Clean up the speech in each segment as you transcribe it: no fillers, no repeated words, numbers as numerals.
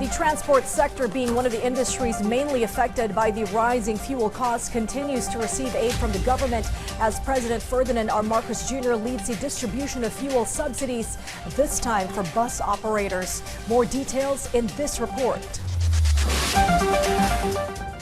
The transport sector, being one of the industries mainly affected by the rising fuel costs, continues to receive aid from the government as President Ferdinand R. Marcos Jr. leads the distribution of fuel subsidies, this time for bus operators. More details in this report.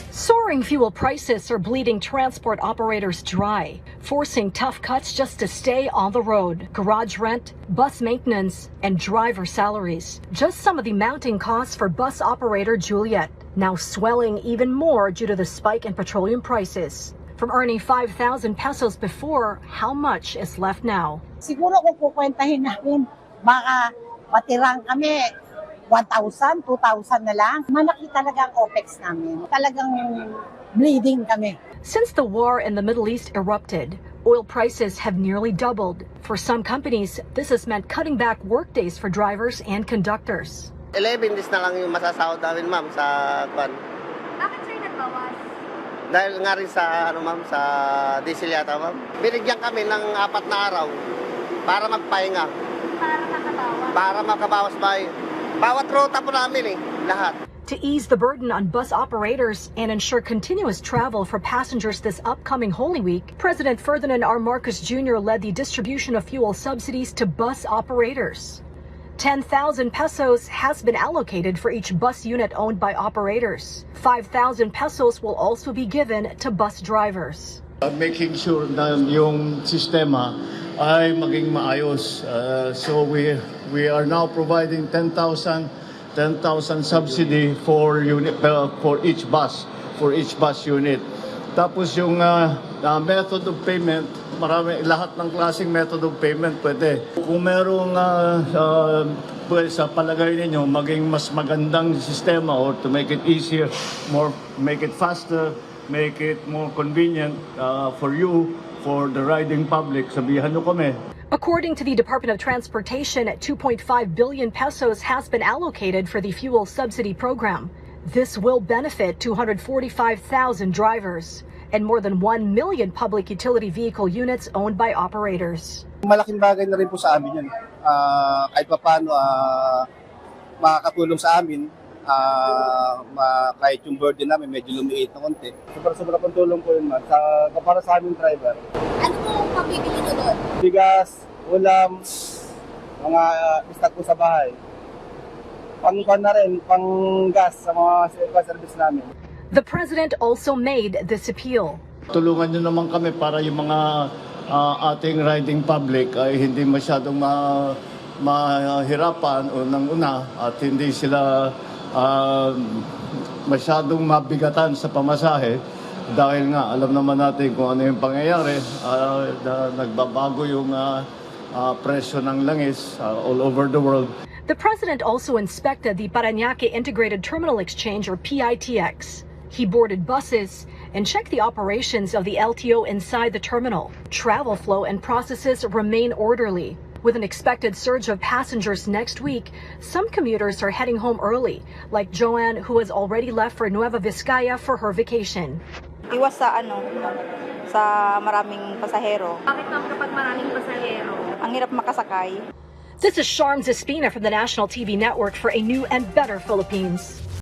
Soaring fuel prices are bleeding transport operators dry, forcing tough cuts just to stay on the road. Garage rent, bus maintenance, and driver salaries. Just some of the mounting costs for bus operator Juliet, now swelling even more due to the spike in petroleum prices. From earning 5,000 pesos before, how much is left now? Siguro kung kukwentahin namin, baka matirang kami 1,000, 2,000 na lang. Malaki talaga ang OPEX namin. Talagang bleeding kami. Since the war in the Middle East erupted, oil prices have nearly doubled. For some companies, this has meant cutting back workdays for drivers and conductors. 11 days na lang yung masasahod namin, ma'am, sa kwan. Bakit sir nagbawas? Dahil nga rin sa, ma'am, sa diesel yata, ma'am. Binigyan kami ng 4 na araw para magpahinga. Para makabawas? Para makabawas ba bawat rota po namin lahat. To ease the burden on bus operators and ensure continuous travel for passengers this upcoming Holy Week, President Ferdinand R. Marcos Jr. led the distribution of fuel subsidies to bus operators. 10,000 pesos has been allocated for each bus unit owned by operators. 5,000 pesos will also be given to bus drivers. Making sure na yung sistema ay maging maayos. So we are now providing 10,000 subsidy for each bus unit. Tapos yung method of payment, lahat ng klaseng method of payment pwede. Kung merong sa palagay ninyo maging mas magandang sistema or to make it easier, make it faster, make it more convenient for you, for the riding public, sabihan nyo kami. According to the Department of Transportation, 2.5 billion pesos has been allocated for the fuel subsidy program. This will benefit 245,000 drivers and more than 1 million public utility vehicle units owned by operators. Malaking bagay na rin po sa amin yan. Kahit paano makakatulong sa amin. Kahit yung burden namin medyo lumiit na konti. Sobra pang tulong po yun, ma'am. Para sa aming driver. Ano po pabibili nyo doon? Bigas, ulam, mga stock po sa bahay. Pang-pan na rin, pang-gas sa mga service namin. The president also made this appeal. Tulungan nyo naman kami para yung mga ating riding public ay hindi masyadong mahirapan unang-una at hindi sila masyadong mabigatan sa pamasahe dahil nga alam naman natin kung ano yung pangyayari, nagbabago yung presyo ng langis all over the world. The president also inspected the Parañaque Integrated Terminal Exchange, or PITX. He boarded buses and checked the operations of the LTO inside the terminal. Travel flow and processes remain orderly. With an expected surge of passengers next week, some commuters are heading home early, like Joanne, who has already left for Nueva Vizcaya for her vacation. Iwas sa maraming pasahero. Bakit ma'am kapag maraming pasahero? Ang hirap makasakay. This is Sharm Zespina from the National TV Network for a new and better Philippines.